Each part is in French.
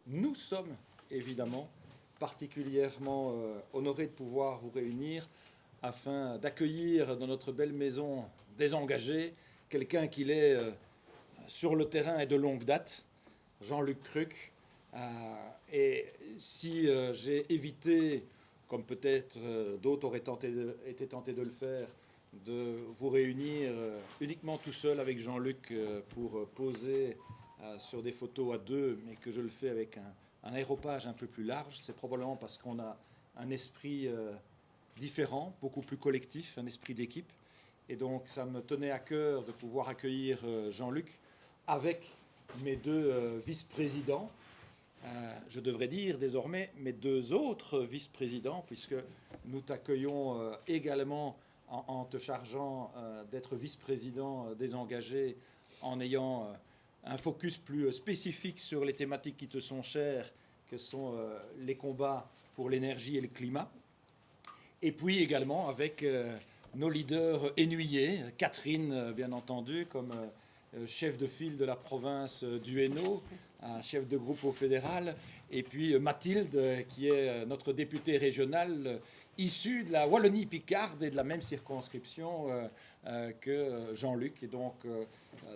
nous sommes évidemment particulièrement honorés de pouvoir vous réunir afin d'accueillir dans notre belle maison des engagés, quelqu'un qui est sur le terrain et de longue date, Jean-Luc Cruc. Et si j'ai évité, comme peut-être d'autres auraient été tentés de le faire, de vous réunir uniquement tout seul avec Jean-Luc pour poser sur des photos à deux, mais que je le fais avec un aéropage un peu plus large, c'est probablement parce qu'on a un esprit différent, beaucoup plus collectif, un esprit d'équipe. Et donc ça me tenait à cœur de pouvoir accueillir Jean-Luc avec mes deux vice-présidents. Je devrais dire désormais mes deux autres vice-présidents, puisque nous t'accueillons également en te chargeant d'être vice-président des engagés, en ayant un focus plus spécifique sur les thématiques qui te sont chères, que sont les combats pour l'énergie et le climat. Et puis également avec nos leaders ennuyés, Catherine, bien entendu, comme chef de file de la province du Hainaut, chef de groupe au fédéral, et puis Mathilde, qui est notre députée régionale, issue de la Wallonie-Picarde et de la même circonscription que Jean-Luc. Et donc,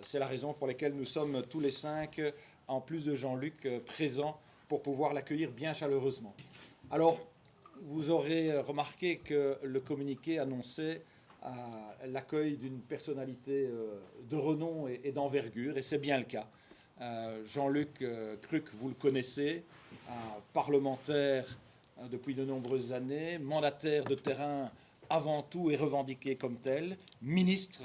c'est la raison pour laquelle nous sommes tous les cinq, en plus de Jean-Luc, présents pour pouvoir l'accueillir bien chaleureusement. Alors, vous aurez remarqué que le communiqué annonçait l'accueil d'une personnalité de renom et d'envergure, et c'est bien le cas. Jean-Luc Cruc, vous le connaissez, parlementaire depuis de nombreuses années, mandataire de terrain avant tout et revendiqué comme tel, ministre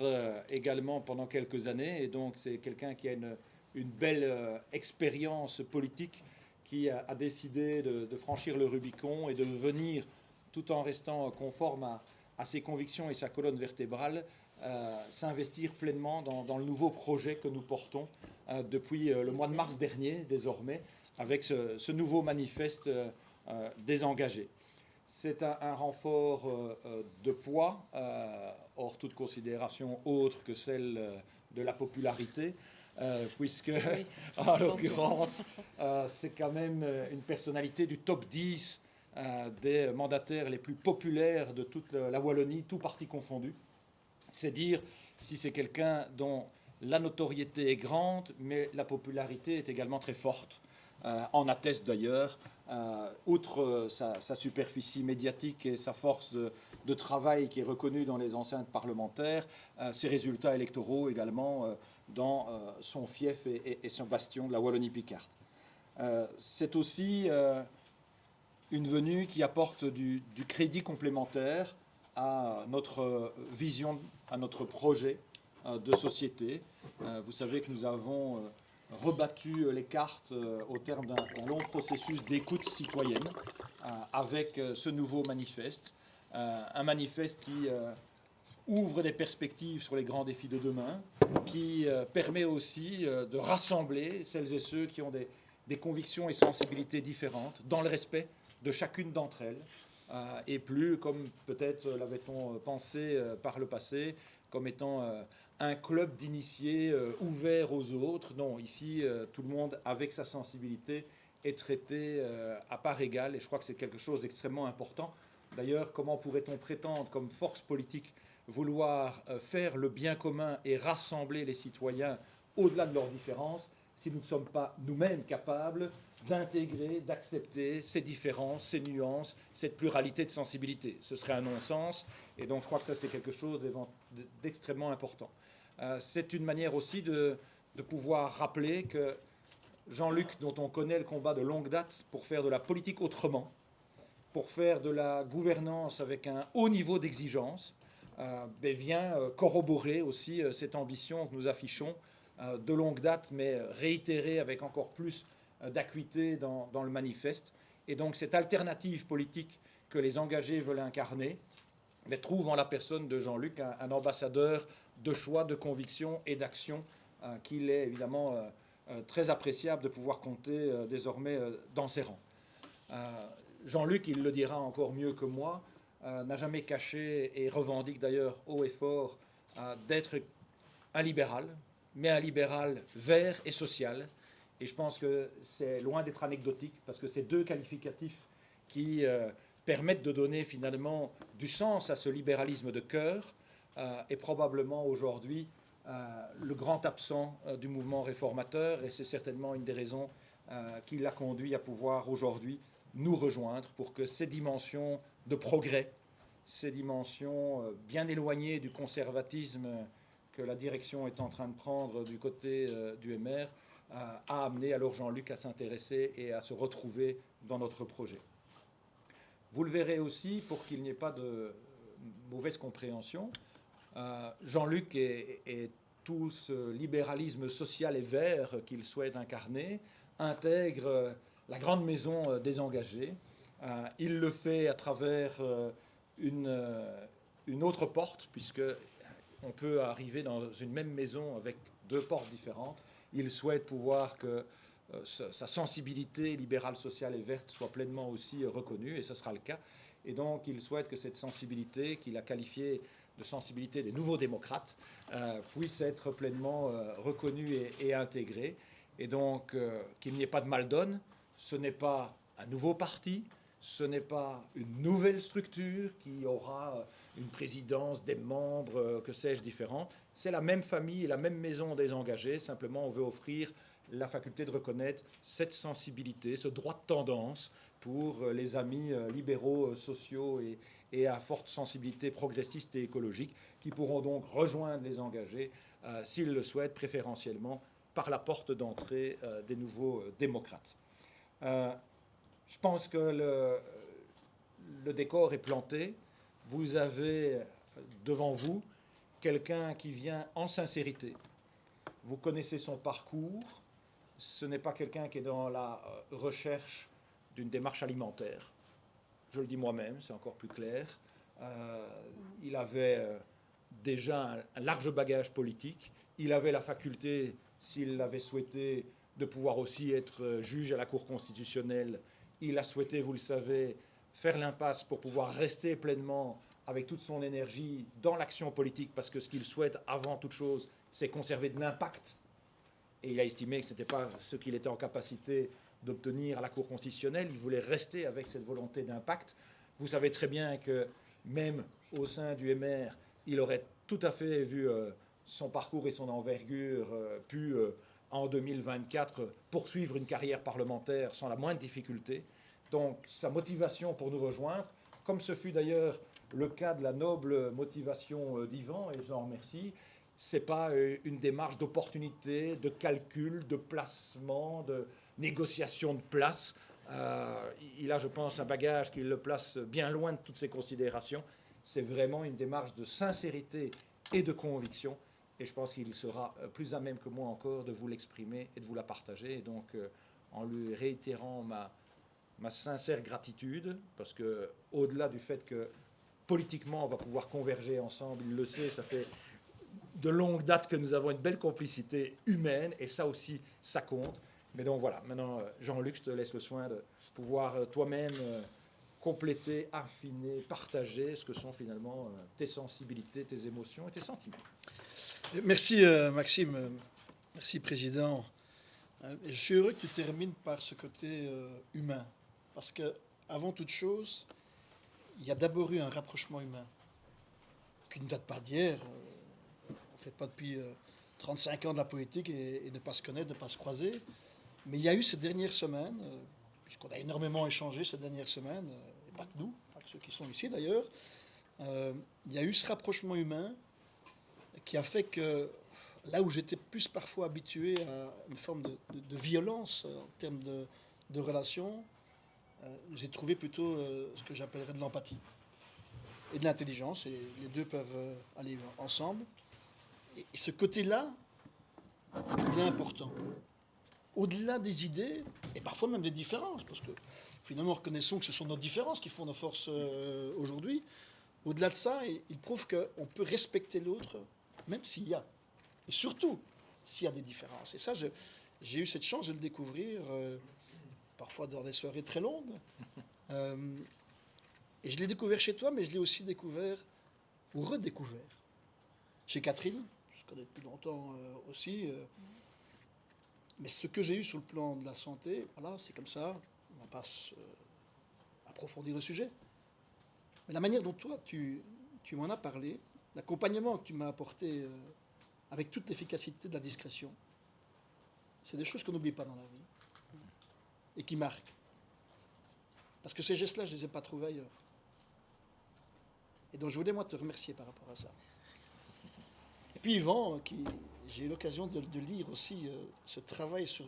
également pendant quelques années, et donc c'est quelqu'un qui a une belle expérience politique, qui a décidé de franchir le Rubicon et de venir, tout en restant conforme à ses convictions et sa colonne vertébrale, s'investir pleinement dans le nouveau projet que nous portons depuis le mois de mars dernier, désormais, avec ce nouveau manifeste des engagés. C'est un renfort de poids, hors toute considération autre que celle de la popularité, puisque, oui, en l'occurrence, c'est quand même une personnalité du top 10 des mandataires les plus populaires de toute la Wallonie, tout parti confondu. C'est dire si c'est quelqu'un dont la notoriété est grande, mais la popularité est également très forte. En atteste d'ailleurs, outre sa superficie médiatique et sa force de travail qui est reconnue dans les enceintes parlementaires, ses résultats électoraux également dans son fief et son bastion de la Wallonie-Picarde. C'est aussi une venue qui apporte du crédit complémentaire à notre vision, à notre projet de société. Vous savez que nous avons rebattu les cartes au terme d'un long processus d'écoute citoyenne avec ce nouveau manifeste. Un manifeste qui ouvre des perspectives sur les grands défis de demain, qui permet aussi de rassembler celles et ceux qui ont des convictions et sensibilités différentes dans le respect de chacune d'entre elles, et plus, comme peut-être l'avait-on pensé par le passé, comme étant un club d'initiés ouvert aux autres. Non, ici, tout le monde, avec sa sensibilité, est traité à part égale, et je crois que c'est quelque chose d'extrêmement important. D'ailleurs, comment pourrait-on prétendre, comme force politique, vouloir faire le bien commun et rassembler les citoyens au-delà de leurs différences si nous ne sommes pas nous-mêmes capables d'intégrer, d'accepter ces différences, ces nuances, cette pluralité de sensibilité. Ce serait un non-sens, et donc je crois que ça c'est quelque chose d'extrêmement important. C'est une manière aussi de pouvoir rappeler que Jean-Luc, dont on connaît le combat de longue date pour faire de la politique autrement, pour faire de la gouvernance avec un haut niveau d'exigence, vient corroborer aussi cette ambition que nous affichons de longue date, mais réitérée avec encore plus d'acuité dans le manifeste. Et donc cette alternative politique que les engagés veulent incarner, mais trouve en la personne de Jean-Luc un ambassadeur de choix, de conviction et d'action qu'il est évidemment très appréciable de pouvoir compter désormais dans ses rangs. Jean-Luc, il le dira encore mieux que moi, n'a jamais caché et revendique d'ailleurs haut et fort d'être un libéral, mais un libéral vert et social, Et je pense que c'est loin d'être anecdotique, parce que c'est deux qualificatifs qui permettent de donner finalement du sens à ce libéralisme de cœur, est probablement aujourd'hui le grand absent du mouvement réformateur, et c'est certainement une des raisons qui l'a conduit à pouvoir aujourd'hui nous rejoindre pour que ces dimensions de progrès, ces dimensions bien éloignées du conservatisme que la direction est en train de prendre du côté du MR, a amené alors Jean-Luc à s'intéresser et à se retrouver dans notre projet. Vous le verrez aussi, pour qu'il n'y ait pas de mauvaise compréhension, Jean-Luc et tout ce libéralisme social et vert qu'il souhaite incarner intègre la grande maison des engagés. Il le fait à travers une autre porte, puisque on peut arriver dans une même maison avec deux portes différentes. Il souhaite pouvoir que sa sensibilité libérale, sociale et verte soit pleinement aussi reconnue, et ce sera le cas. Et donc, il souhaite que cette sensibilité, qu'il a qualifiée de sensibilité des nouveaux démocrates, puisse être pleinement reconnue et intégrée. Et donc, qu'il n'y ait pas de mal-donne. Ce n'est pas un nouveau parti, ce n'est pas une nouvelle structure qui aura une présidence, des membres, que sais-je, différents. C'est la même famille et la même maison des engagés. Simplement, on veut offrir la faculté de reconnaître cette sensibilité, ce droit de tendance pour les amis libéraux, sociaux et à forte sensibilité progressiste et écologique, qui pourront donc rejoindre les engagés, s'ils le souhaitent, préférentiellement par la porte d'entrée des nouveaux démocrates. Je pense que le décor est planté. Vous avez devant vous quelqu'un qui vient en sincérité. Vous connaissez son parcours. Ce n'est pas quelqu'un qui est dans la recherche d'une démarche alimentaire. Je le dis moi-même, c'est encore plus clair. Il avait déjà un large bagage politique. Il avait la faculté, s'il l'avait souhaité, de pouvoir aussi être juge à la Cour constitutionnelle. Il a souhaité, vous le savez, faire l'impasse pour pouvoir rester pleinement avec toute son énergie dans l'action politique, parce que ce qu'il souhaite avant toute chose, c'est conserver de l'impact. Et il a estimé que ce n'était pas ce qu'il était en capacité d'obtenir à la Cour constitutionnelle. Il voulait rester avec cette volonté d'impact. Vous savez très bien que même au sein du MR, il aurait tout à fait vu son parcours et son envergure pu, en 2024, poursuivre une carrière parlementaire sans la moindre difficulté. Donc sa motivation pour nous rejoindre, comme ce fut d'ailleurs le cas de la noble motivation d'Yvan, et je l'en remercie, ce n'est pas une démarche d'opportunité, de calcul, de placement, de négociation de place. Il a, je pense, un bagage qui le place bien loin de toutes ces considérations. C'est vraiment une démarche de sincérité et de conviction. Et je pense qu'il sera plus à même que moi encore de vous l'exprimer et de vous la partager. Et donc, en lui réitérant ma sincère gratitude, parce que au-delà du fait que politiquement on va pouvoir converger ensemble, il le sait, ça fait de longue date que nous avons une belle complicité humaine, et ça aussi, ça compte. Mais donc voilà, maintenant, Jean-Luc, je te laisse le soin de pouvoir toi-même compléter, affiner, partager ce que sont finalement tes sensibilités, tes émotions et tes sentiments. Merci Maxime, merci Président. Je suis heureux que tu termines par ce côté humain, parce que avant toute chose, il y a d'abord eu un rapprochement humain qui ne date pas d'hier. On ne fait pas depuis 35 ans de la politique et ne pas se connaître, ne pas se croiser. Mais il y a eu ces dernières semaines, puisqu'on a énormément échangé ces dernières semaines, et pas que nous, pas que ceux qui sont ici d'ailleurs, il y a eu ce rapprochement humain qui a fait que là où j'étais plus parfois habitué à une forme de violence en termes de relations, j'ai trouvé plutôt ce que j'appellerais de l'empathie et de l'intelligence, et les deux peuvent aller ensemble. Et ce côté-là, il est important. Au-delà des idées, et parfois même des différences, parce que finalement reconnaissons que ce sont nos différences qui font nos forces aujourd'hui, au-delà de ça, il prouve qu'on peut respecter l'autre, même s'il y a, et surtout s'il y a des différences. Et ça, j'ai eu cette chance de le découvrir, parfois dans des soirées très longues. Et je l'ai découvert chez toi, mais je l'ai aussi découvert, ou redécouvert, chez Catherine, je connais depuis longtemps aussi, Mais ce que j'ai eu sur le plan de la santé, voilà, c'est comme ça. On va pas approfondir le sujet. Mais la manière dont toi, tu m'en as parlé, l'accompagnement que tu m'as apporté avec toute l'efficacité de la discrétion, c'est des choses qu'on n'oublie pas dans la vie et qui marquent. Parce que ces gestes-là, je ne les ai pas trouvés ailleurs. Et donc, je voulais, moi, te remercier par rapport à ça. Et puis, Yvan, j'ai eu l'occasion de lire aussi ce travail sur...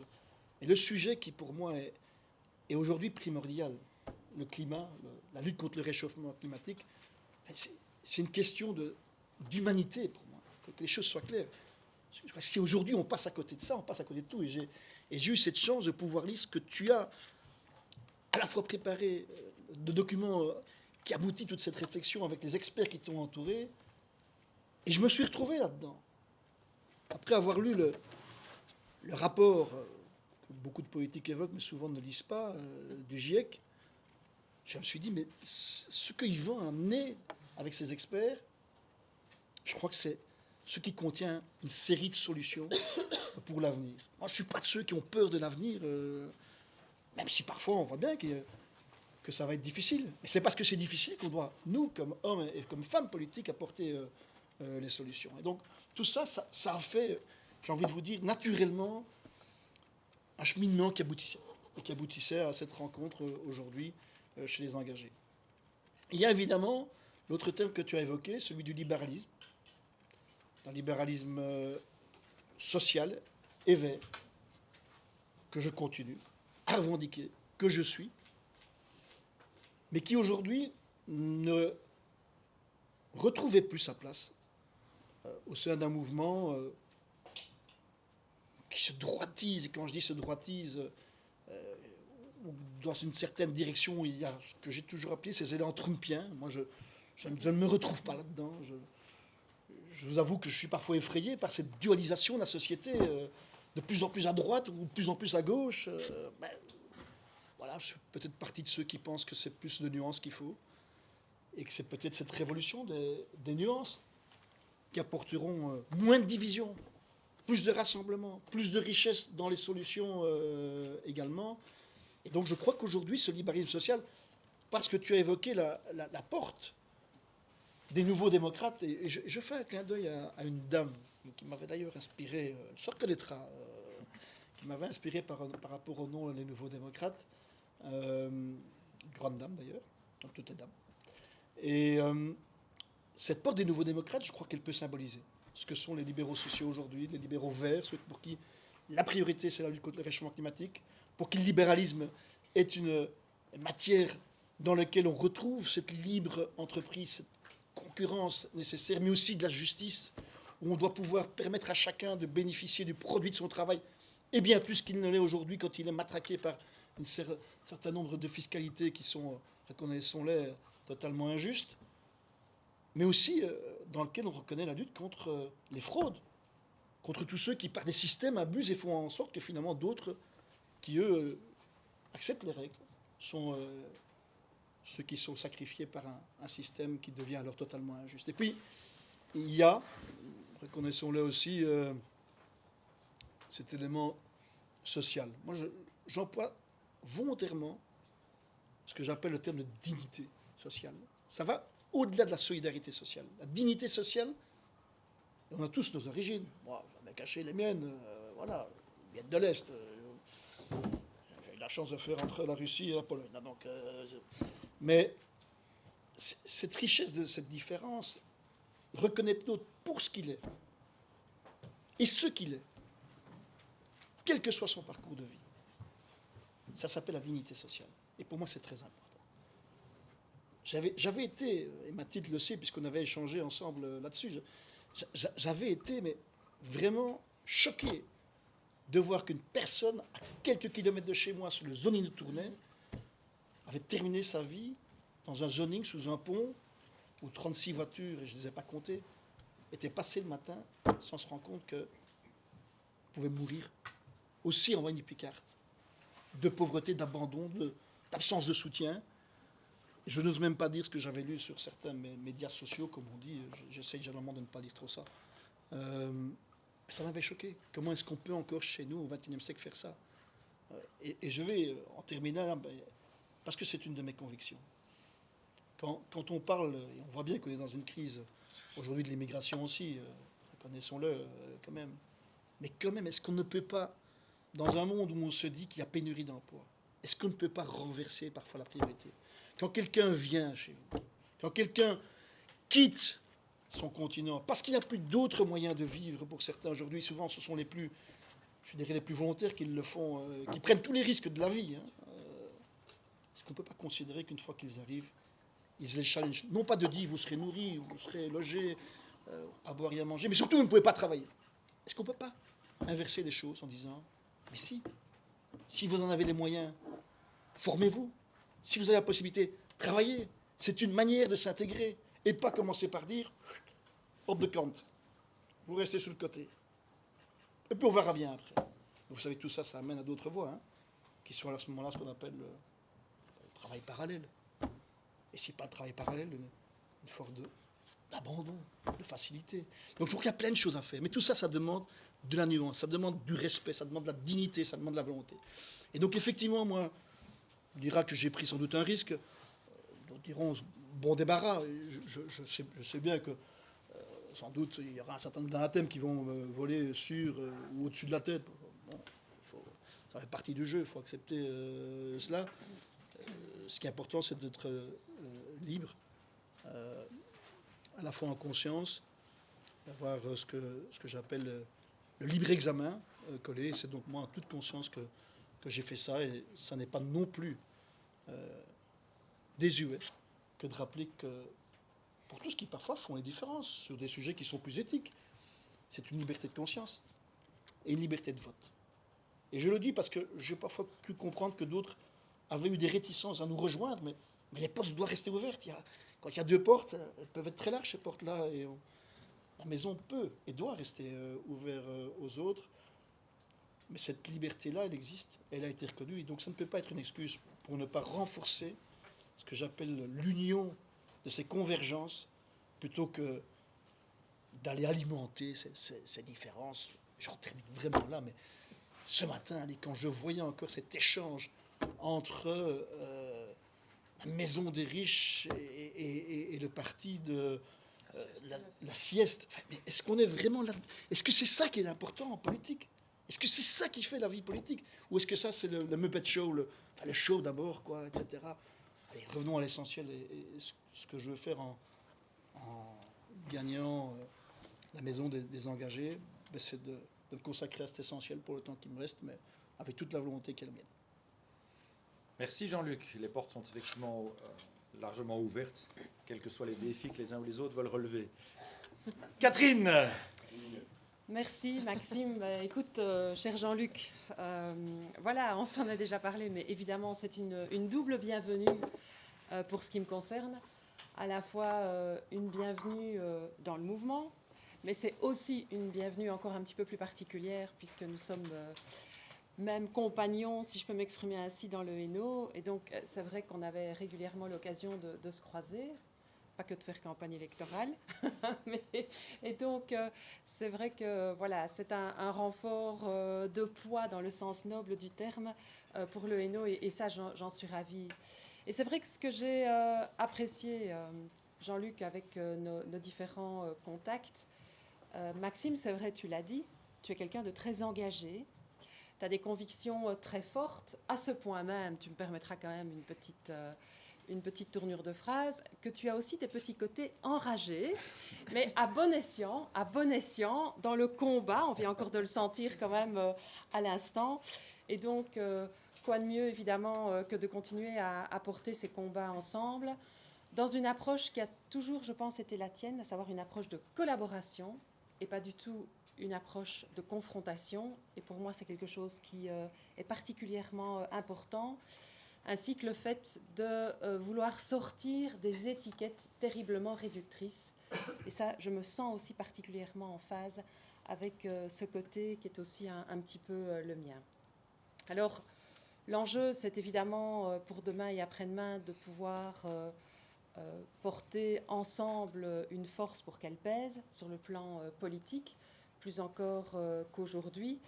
Et le sujet qui, pour moi, est aujourd'hui primordial, le climat, la lutte contre le réchauffement climatique, c'est une question d'humanité pour moi, que les choses soient claires. Si aujourd'hui on passe à côté de ça, on passe à côté de tout. Et j'ai eu cette chance de pouvoir lire ce que tu as à la fois préparé, de documents qui aboutit toute cette réflexion avec les experts qui t'ont entouré. Et je me suis retrouvé là-dedans. Après avoir lu le rapport que beaucoup de politiques évoquent, mais souvent ne lisent pas, du GIEC, je me suis dit, mais ce que Yvan a amené avec ses experts, je crois que c'est ce qui contient une série de solutions pour l'avenir. Moi, je ne suis pas de ceux qui ont peur de l'avenir, même si parfois on voit bien que ça va être difficile. Mais c'est parce que c'est difficile qu'on doit, nous, comme hommes et comme femmes politiques, apporter les solutions. Et donc, tout ça, ça a fait, j'ai envie de vous dire, naturellement, un cheminement qui aboutissait. Et qui aboutissait à cette rencontre aujourd'hui chez les engagés. Il y a évidemment l'autre terme que tu as évoqué, celui du libéralisme. Un libéralisme social et vert, que je continue à revendiquer, que je suis, mais qui aujourd'hui ne retrouvait plus sa place au sein d'un mouvement qui se droitise. Et quand je dis se droitise, dans une certaine direction, il y a ce que j'ai toujours appelé ces élans trumpiens. Moi, je ne me retrouve pas là-dedans. Je vous avoue que je suis parfois effrayé par cette dualisation de la société, de plus en plus à droite ou de plus en plus à gauche. Voilà, je suis peut-être partie de ceux qui pensent que c'est plus de nuances qu'il faut, et que c'est peut-être cette révolution des nuances qui apporteront moins de division, plus de rassemblement, plus de richesse dans les solutions également. Et donc je crois qu'aujourd'hui, ce libéralisme social, parce que tu as évoqué la porte des nouveaux démocrates, et je fais un clin d'œil à une dame qui m'avait d'ailleurs inspiré, elle se reconnaîtra, qui m'avait inspiré par rapport au nom des nouveaux démocrates, grande dame d'ailleurs, donc toutes les dames. Et cette porte des nouveaux démocrates, je crois qu'elle peut symboliser ce que sont les libéraux sociaux aujourd'hui, les libéraux verts, ceux pour qui la priorité c'est la lutte contre le réchauffement climatique, pour qui le libéralisme est une matière dans laquelle on retrouve cette libre entreprise, cette concurrence nécessaire, mais aussi de la justice, où on doit pouvoir permettre à chacun de bénéficier du produit de son travail, et bien plus qu'il ne l'est aujourd'hui quand il est matraqué par un certain nombre de fiscalités qui sont, reconnaissons-les, totalement injustes, mais aussi dans lequel on reconnaît la lutte contre les fraudes, contre tous ceux qui, par des systèmes, abusent et font en sorte que finalement d'autres, qui eux acceptent les règles, sont ceux qui sont sacrifiés par un système qui devient alors totalement injuste. Et puis, il y a, reconnaissons-le aussi, cet élément social. Moi, j'emploie volontairement ce que j'appelle le terme de dignité sociale. Ça va au-delà de la solidarité sociale. La dignité sociale, on a tous nos origines. Moi, j'en ai caché les miennes, voilà, ils viennent de l'Est. J'ai eu la chance de faire entre la Russie et la Pologne. Donc, mais cette richesse de cette différence, reconnaître l'autre pour ce qu'il est, et ce qu'il est, quel que soit son parcours de vie, ça s'appelle la dignité sociale. Et pour moi, c'est très important. J'avais été, et Mathilde le sait, puisqu'on avait échangé ensemble là-dessus, j'avais été mais vraiment choqué de voir qu'une personne à quelques kilomètres de chez moi, sur le zoning de Tournai, avait terminé sa vie dans un zoning sous un pont où 36 voitures, et je ne les ai pas comptées, étaient passées le matin sans se rendre compte qu'elles pouvaient mourir aussi en voie du Picard, de pauvreté, d'abandon, d'absence de soutien. Je n'ose même pas dire ce que j'avais lu sur certains médias sociaux, comme on dit. J'essaye généralement de ne pas lire trop ça. Ça m'avait choqué. Comment est-ce qu'on peut encore chez nous, au XXIe siècle, faire ça? Et je vais en terminant, parce que c'est une de mes convictions. Quand on parle, et on voit bien qu'on est dans une crise aujourd'hui de l'immigration aussi, reconnaissons-le quand même. Mais quand même, est-ce qu'on ne peut pas, dans un monde où on se dit qu'il y a pénurie d'emploi, est-ce qu'on ne peut pas renverser parfois la priorité? Quand quelqu'un vient chez vous, quand quelqu'un quitte son continent, parce qu'il n'y a plus d'autres moyens de vivre pour certains aujourd'hui, souvent ce sont les plus, je dirais, les plus volontaires qui le font, qui prennent tous les risques de la vie. Est-ce qu'on ne peut pas considérer qu'une fois qu'ils arrivent, ils aient le challenge, non pas de dire vous serez nourri, vous serez logé, à boire et à manger, mais surtout vous ne pouvez pas travailler. Est-ce qu'on ne peut pas inverser les choses en disant, mais si vous en avez les moyens, formez-vous. Si vous avez la possibilité, travaillez. C'est une manière de s'intégrer. Et pas commencer par dire, hop de compte, vous restez sur le côté. Et puis on verra bien après. Vous savez, tout ça, ça amène à d'autres voies, qui sont à ce moment-là ce qu'on appelle le travail parallèle. Et si pas le travail parallèle, une forme d'abandon, de facilité. Donc je trouve qu'il y a plein de choses à faire. Mais tout ça, ça demande de la nuance, ça demande du respect, ça demande de la dignité, ça demande de la volonté. Et donc effectivement, moi, on dira que j'ai pris sans doute un risque. Nous dirons bon débarras. Je sais bien que sans doute il y aura un certain nombre d'anathèmes qui vont voler sur ou au-dessus de la tête. Bon, ça fait partie du jeu, il faut accepter cela. Ce qui est important, c'est d'être libre, à la fois en conscience, d'avoir ce que j'appelle le libre examen collé. C'est donc moi en toute conscience que j'ai fait ça, et ça n'est pas non plus désuet que de rappeler que pour tout ce qui parfois font les différences sur des sujets qui sont plus éthiques, c'est une liberté de conscience et une liberté de vote. Et je le dis parce que j'ai parfois pu comprendre que d'autres avaient eu des réticences à nous rejoindre, mais les portes doivent rester ouvertes. Quand il y a deux portes, elles peuvent être très larges, ces portes-là, et la maison peut et doit rester ouverte aux autres. Mais cette liberté-là, elle existe, elle a été reconnue, et donc ça ne peut pas être une excuse pour ne pas renforcer ce que j'appelle l'union de ces convergences, plutôt que d'aller alimenter ces différences. J'en termine vraiment là, mais ce matin, quand je voyais encore cet échange entre la maison des riches et le parti de la sieste, enfin, mais est-ce qu'on est vraiment là? Est-ce que c'est ça qui est important en politique? Est-ce que c'est ça qui fait la vie politique? Ou est-ce que ça, c'est le Muppet Show, le show d'abord, quoi, etc. Allez, revenons à l'essentiel. Et ce que je veux faire en gagnant la maison des engagés, ben, c'est de me consacrer à cet essentiel pour le temps qui me reste, mais avec toute la volonté qui est la mienne. Merci Jean-Luc. Les portes sont effectivement largement ouvertes, quels que soient les défis que les uns ou les autres veulent relever. Catherine! Merci Maxime. Écoute, cher Jean-Luc, voilà, on s'en a déjà parlé, mais évidemment c'est une double bienvenue pour ce qui me concerne. À la fois une bienvenue dans le mouvement, mais c'est aussi une bienvenue encore un petit peu plus particulière, puisque nous sommes même compagnons, si je peux m'exprimer ainsi, dans le Hainaut. Et donc c'est vrai qu'on avait régulièrement l'occasion de se croiser. Pas que de faire campagne électorale. Et donc, c'est vrai que voilà, c'est un renfort de poids dans le sens noble du terme pour le Hainaut, et ça, j'en suis ravie. Et c'est vrai que ce que j'ai apprécié, Jean-Luc, avec nos différents contacts, Maxime, c'est vrai, tu l'as dit, tu es quelqu'un de très engagé, tu as des convictions très fortes, à ce point même, tu me permettras quand même une petite tournure de phrase, que tu as aussi des petits côtés enragés, mais à bon escient, dans le combat, on vient encore de le sentir quand même à l'instant. Et donc, quoi de mieux, évidemment, que de continuer à porter ces combats ensemble, dans une approche qui a toujours, je pense, été la tienne, à savoir une approche de collaboration, et pas du tout une approche de confrontation. Et pour moi, c'est quelque chose qui est particulièrement important, ainsi que le fait de vouloir sortir des étiquettes terriblement réductrices. Et ça, je me sens aussi particulièrement en phase avec ce côté qui est aussi un petit peu le mien. Alors, l'enjeu, c'est évidemment pour demain et après-demain de pouvoir porter ensemble une force pour qu'elle pèse sur le plan politique, plus encore qu'aujourd'hui.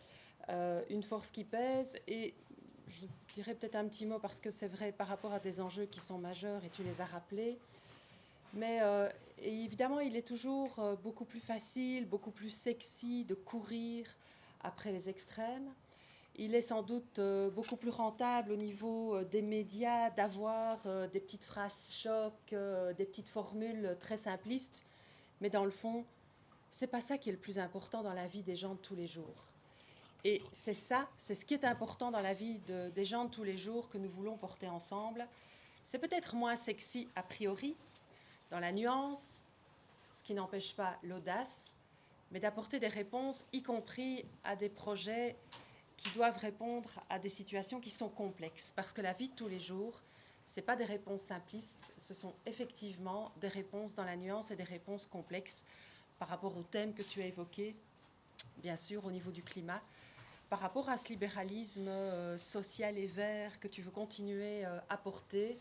Une force qui pèse, et je dirais peut-être un petit mot parce que c'est vrai par rapport à des enjeux qui sont majeurs et tu les as rappelés. Mais et évidemment, il est toujours beaucoup plus facile, beaucoup plus sexy de courir après les extrêmes. Il est sans doute beaucoup plus rentable au niveau des médias d'avoir des petites phrases choc, des petites formules très simplistes. Mais dans le fond, c'est pas ça qui est le plus important dans la vie des gens de tous les jours. Et c'est ça, c'est ce qui est important dans la vie des gens de tous les jours que nous voulons porter ensemble. C'est peut-être moins sexy a priori, dans la nuance, ce qui n'empêche pas l'audace, mais d'apporter des réponses, y compris à des projets qui doivent répondre à des situations qui sont complexes. Parce que la vie de tous les jours, ce n'est pas des réponses simplistes, ce sont effectivement des réponses dans la nuance et des réponses complexes par rapport au thème que tu as évoqué, bien sûr, au niveau du climat, par rapport à ce libéralisme social et vert que tu veux continuer à porter,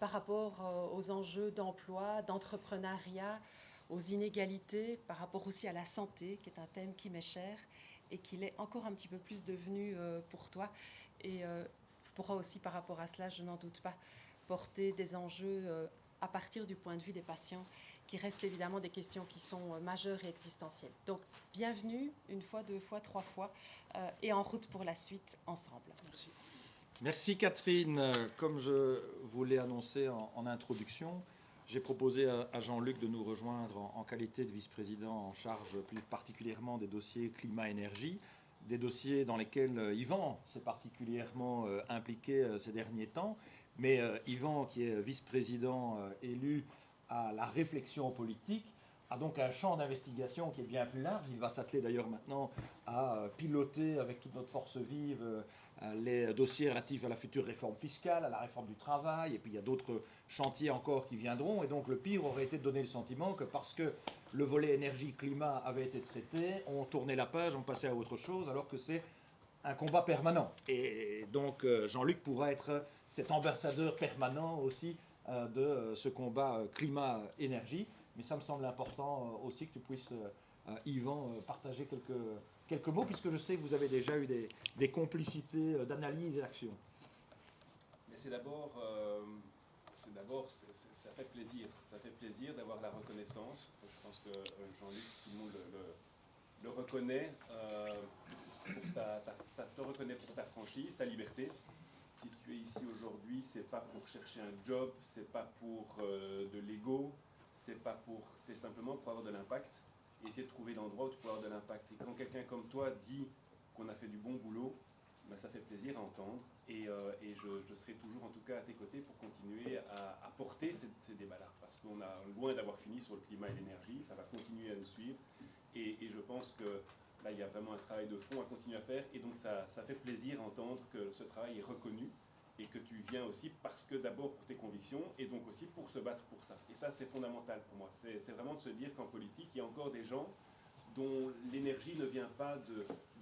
par rapport aux enjeux d'emploi, d'entrepreneuriat, aux inégalités, par rapport aussi à la santé, qui est un thème qui m'est cher et qui l'est encore un petit peu plus devenu pour toi. Et tu pourras aussi, par rapport à cela, je n'en doute pas, porter des enjeux à partir du point de vue des patients, qui restent évidemment des questions qui sont majeures et existentielles. Donc, bienvenue, une fois, deux fois, trois fois, et en route pour la suite, ensemble. Merci. Merci Catherine. Comme je vous l'ai annoncé en introduction, j'ai proposé à Jean-Luc de nous rejoindre en qualité de vice-président en charge plus particulièrement des dossiers climat-énergie, des dossiers dans lesquels Yvan s'est particulièrement impliqué ces derniers temps. Mais Yvan, qui est vice-président élu à la réflexion politique, a donc un champ d'investigation qui est bien plus large. Il va s'atteler d'ailleurs maintenant à piloter avec toute notre force vive les dossiers relatifs à la future réforme fiscale, à la réforme du travail, et puis il y a d'autres chantiers encore qui viendront. Et donc le pire aurait été de donner le sentiment que parce que le volet énergie-climat avait été traité, on tournait la page, on passait à autre chose, alors que c'est un combat permanent. Et donc Jean-Luc pourra être cet ambassadeur permanent aussi de ce combat climat-énergie. Mais ça me semble important aussi que tu puisses, Yvan, partager quelques mots, puisque je sais que vous avez déjà eu des complicités d'analyse et d'action. Mais ça fait plaisir. Ça fait plaisir d'avoir la reconnaissance. Je pense que Jean-Luc, tout le monde le reconnaît. Te reconnaît pour ta franchise, ta liberté. Si tu es ici aujourd'hui, c'est pas pour chercher un job, c'est pas pour de l'ego, c'est simplement pour avoir de l'impact et essayer de trouver l'endroit où tu peux avoir de l'impact. Et quand quelqu'un comme toi dit qu'on a fait du bon boulot, ben ça fait plaisir à entendre et je serai toujours en tout cas à tes côtés pour continuer à porter ces débats-là, parce qu'on a loin d'avoir fini sur le climat et l'énergie, ça va continuer à nous suivre et je pense que là il y a vraiment un travail de fond à continuer à faire et donc ça fait plaisir à entendre que ce travail est reconnu et que tu viens aussi parce que d'abord pour tes convictions et donc aussi pour se battre pour ça. Et ça c'est fondamental pour moi, c'est vraiment de se dire qu'en politique il y a encore des gens dont l'énergie ne vient pas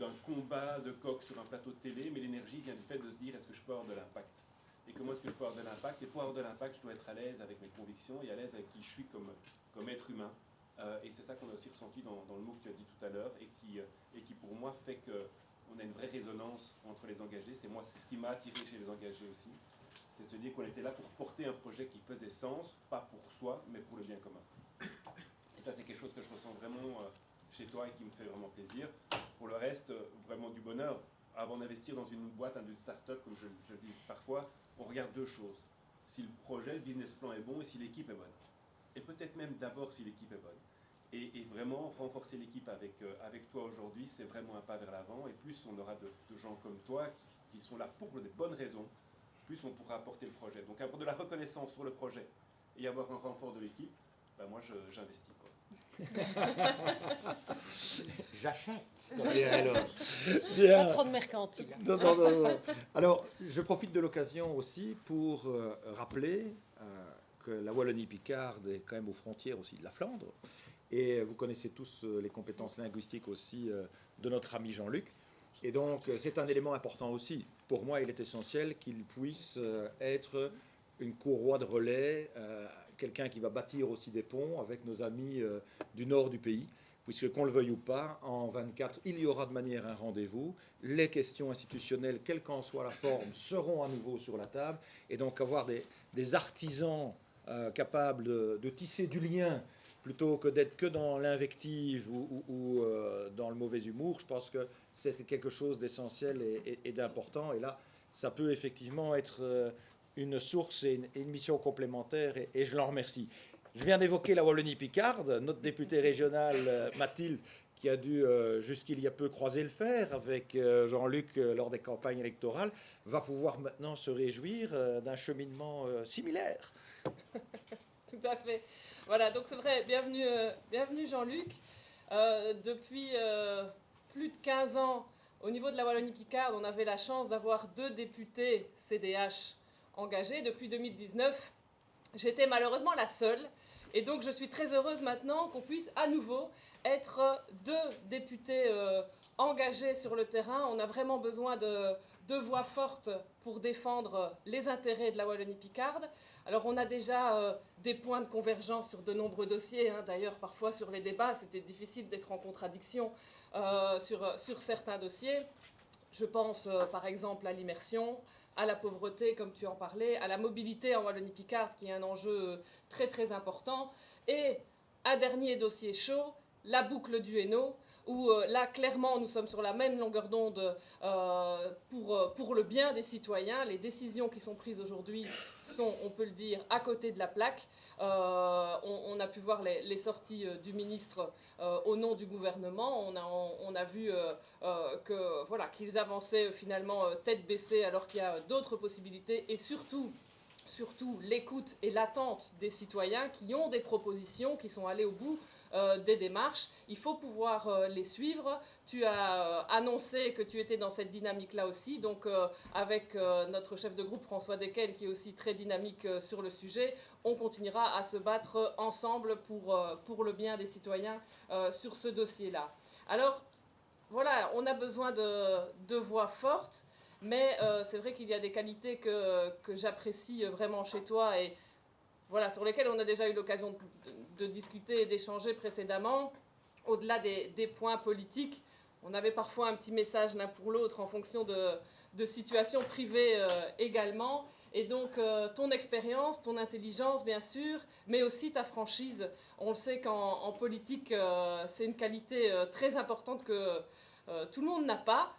d'un combat de coq sur un plateau de télé, mais l'énergie vient du fait de se dire est-ce que je peux avoir de l'impact. Et comment est-ce que je peux avoir de l'impact. Et pour avoir de l'impact, je dois être à l'aise avec mes convictions et à l'aise avec qui je suis comme être humain. Et c'est ça qu'on a aussi ressenti dans le mot que tu as dit tout à l'heure et qui pour moi fait qu'on a une vraie résonance entre les engagés. C'est ce qui m'a attiré chez les engagés aussi. C'est de se dire qu'on était là pour porter un projet qui faisait sens, pas pour soi, mais pour le bien commun. Et ça c'est quelque chose que je ressens vraiment chez toi et qui me fait vraiment plaisir. Pour le reste, vraiment du bonheur. Avant d'investir dans une boîte, une start-up, comme je le dis parfois, on regarde deux choses. Si le projet, le business plan est bon et si l'équipe est bonne. Et peut-être même d'abord si l'équipe est bonne. Et vraiment, renforcer l'équipe avec toi aujourd'hui, c'est vraiment un pas vers l'avant. Et plus on aura de gens comme toi qui sont là pour des bonnes raisons, plus on pourra apporter le projet. Donc avoir de la reconnaissance sur le projet et avoir un renfort de l'équipe, ben moi j'investis. J'achète. Pas trop de mercantile. Non. Alors, je profite de l'occasion aussi pour rappeler que la Wallonie-Picarde est quand même aux frontières aussi de la Flandre. Et vous connaissez tous les compétences linguistiques aussi de notre ami Jean-Luc. Et donc, c'est un élément important aussi. Pour moi, il est essentiel qu'il puisse être une courroie de relais, quelqu'un qui va bâtir aussi des ponts avec nos amis du nord du pays. puisque qu'on le veuille ou pas, en 24, il y aura de manière un rendez-vous. Les questions institutionnelles, quelle qu'en soit la forme, seront à nouveau sur la table. Et donc avoir des artisans capables de tisser du lien, plutôt que d'être que dans l'invective ou dans le mauvais humour, je pense que c'est quelque chose d'essentiel et d'important. Et là, ça peut effectivement être une source et une mission complémentaire, et je l'en remercie. Je viens d'évoquer la Wallonie-Picarde, notre députée régionale Mathilde, qui a dû jusqu'il y a peu croiser le fer avec Jean-Luc lors des campagnes électorales, va pouvoir maintenant se réjouir d'un cheminement similaire. Tout à fait. Voilà, donc c'est vrai, bienvenue Jean-Luc. Depuis plus de 15 ans, au niveau de la Wallonie-Picarde, on avait la chance d'avoir 2 députés CDH engagés. Depuis 2019, j'étais malheureusement la seule. Et donc je suis très heureuse maintenant qu'on puisse à nouveau être 2 députés engagés sur le terrain. On a vraiment besoin de voix fortes pour défendre les intérêts de la Wallonie-Picarde. Alors on a déjà des points de convergence sur de nombreux dossiers. D'ailleurs, parfois sur les débats, c'était difficile d'être en contradiction sur certains dossiers. Je pense par exemple à l'immersion, à la pauvreté, comme tu en parlais, à la mobilité en Wallonie-Picarde, qui est un enjeu très très important. Et un dernier dossier chaud, la boucle du Hainaut, où là, clairement, nous sommes sur la même longueur d'onde pour le bien des citoyens. Les décisions qui sont prises aujourd'hui sont, on peut le dire, à côté de la plaque. On a pu voir les sorties du ministre au nom du gouvernement. On a vu qu'ils avançaient finalement tête baissée alors qu'il y a d'autres possibilités. Et surtout l'écoute et l'attente des citoyens qui ont des propositions, qui sont allés au bout des démarches. Il faut pouvoir les suivre. Tu as annoncé que tu étais dans cette dynamique-là aussi, donc avec notre chef de groupe François Desquesnes, qui est aussi très dynamique sur le sujet, on continuera à se battre ensemble pour le bien des citoyens sur ce dossier-là. Alors, voilà, on a besoin de voix fortes, mais c'est vrai qu'il y a des qualités que j'apprécie vraiment chez toi et voilà, sur lesquelles on a déjà eu l'occasion de discuter et d'échanger précédemment. Au-delà des points politiques, on avait parfois un petit message l'un pour l'autre en fonction de situations privées également. Et donc, ton expérience, ton intelligence, bien sûr, mais aussi ta franchise. On le sait qu'en politique, c'est une qualité très importante que tout le monde n'a pas.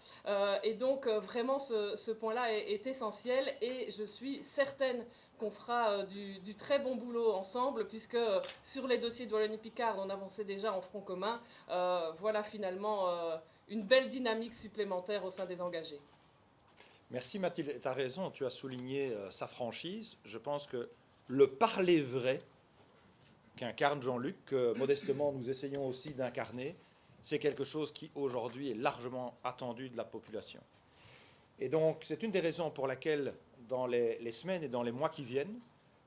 Et donc, vraiment, ce point-là est essentiel. Et je suis certaine qu'on fera du très bon boulot ensemble, puisque sur les dossiers de Wallonie-Picarde, on avançait déjà en front commun. Voilà finalement une belle dynamique supplémentaire au sein des engagés. Merci Mathilde, tu as raison, tu as souligné sa franchise. Je pense que le parler vrai qu'incarne Jean-Luc, que modestement nous essayons aussi d'incarner, c'est quelque chose qui aujourd'hui est largement attendu de la population. Et donc c'est une des raisons pour laquelle dans les semaines et dans les mois qui viennent,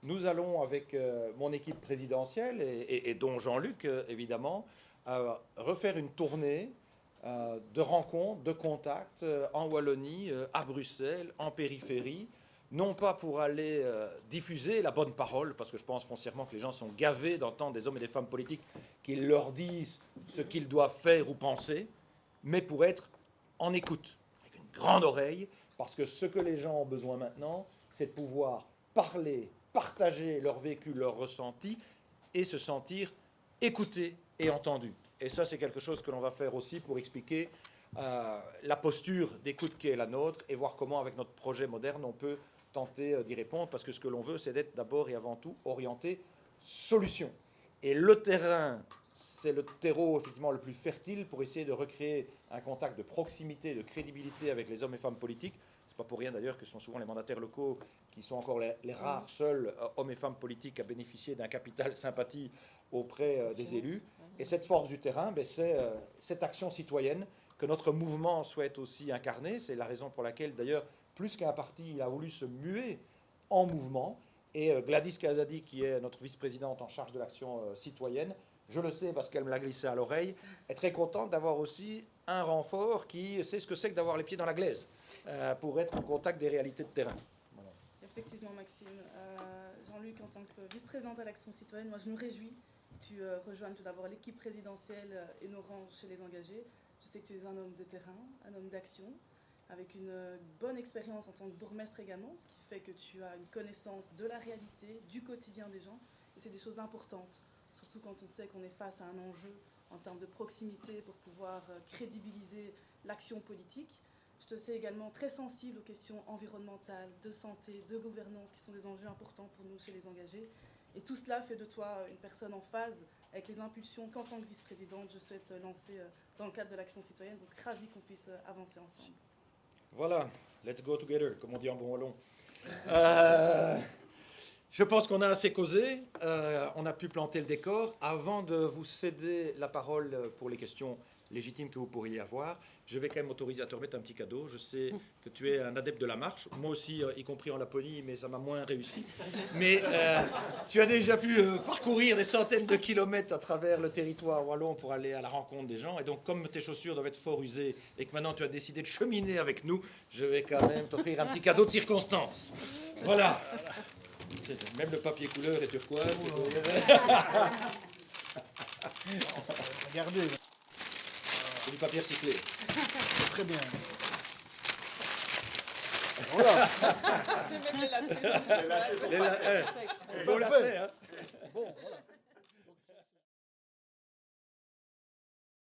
nous allons avec mon équipe présidentielle et dont Jean-Luc évidemment, refaire une tournée de rencontres, de contacts en Wallonie, à Bruxelles, en périphérie, non pas pour aller diffuser la bonne parole, parce que je pense foncièrement que les gens sont gavés d'entendre des hommes et des femmes politiques qui leur disent ce qu'ils doivent faire ou penser, mais pour être en écoute, avec une grande oreille, parce que ce que les gens ont besoin maintenant, c'est de pouvoir parler, partager leur vécu, leur ressenti, et se sentir écoutés et entendus. Et ça, c'est quelque chose que l'on va faire aussi pour expliquer la posture d'écoute qui est la nôtre et voir comment, avec notre projet moderne, on peut tenter d'y répondre, parce que ce que l'on veut, c'est d'être d'abord et avant tout orienté solution. Et le terrain, c'est le terreau effectivement le plus fertile pour essayer de recréer un contact de proximité, de crédibilité avec les hommes et femmes politiques. C'est pas pour rien d'ailleurs que ce sont souvent les mandataires locaux qui sont encore les rares seuls hommes et femmes politiques à bénéficier d'un capital sympathie auprès des élus. Et cette force du terrain, c'est cette action citoyenne que notre mouvement souhaite aussi incarner. C'est la raison pour laquelle d'ailleurs, plus qu'un parti, il a voulu se muer en mouvement. Et Gladys Kazadi, qui est notre vice-présidente en charge de l'action citoyenne, je le sais parce qu'elle me l'a glissé à l'oreille, est très contente d'avoir aussi un renfort qui sait ce que c'est que d'avoir les pieds dans la glaise pour être en contact des réalités de terrain. Effectivement, Maxime. Jean-Luc, en tant que vice-présidente à l'Action citoyenne, moi je me réjouis tu rejoignes tout d'abord l'équipe présidentielle et nos rangs chez les engagés. Je sais que tu es un homme de terrain, un homme d'action, avec une bonne expérience en tant que bourgmestre également, ce qui fait que tu as une connaissance de la réalité, du quotidien des gens. Et c'est des choses importantes, surtout quand on sait qu'on est face à un enjeu en termes de proximité pour pouvoir crédibiliser l'action politique. Je te sais également très sensible aux questions environnementales, de santé, de gouvernance, qui sont des enjeux importants pour nous chez les engagés. Et tout cela fait de toi une personne en phase avec les impulsions qu'en tant que vice-présidente, je souhaite lancer dans le cadre de l'action citoyenne. Donc, ravi qu'on puisse avancer ensemble. Voilà, let's go together, comme on dit en bon wallon. Je pense qu'on a assez causé, on a pu planter le décor. Avant de vous céder la parole pour les questions légitimes que vous pourriez avoir, je vais quand même m'autoriser à te remettre un petit cadeau. Je sais que tu es un adepte de la marche, moi aussi, y compris en Laponie, mais ça m'a moins réussi. Mais tu as déjà pu parcourir des centaines de kilomètres à travers le territoire wallon pour aller à la rencontre des gens. Et donc, comme tes chaussures doivent être fort usées et que maintenant tu as décidé de cheminer avec nous, je vais quand même t'offrir un petit cadeau de circonstance. Voilà. Même le papier couleur est turquoise. Regardez, C'est du papier recyclé. c'est très bien. J'ai même les lacets. On l'a fait, hein.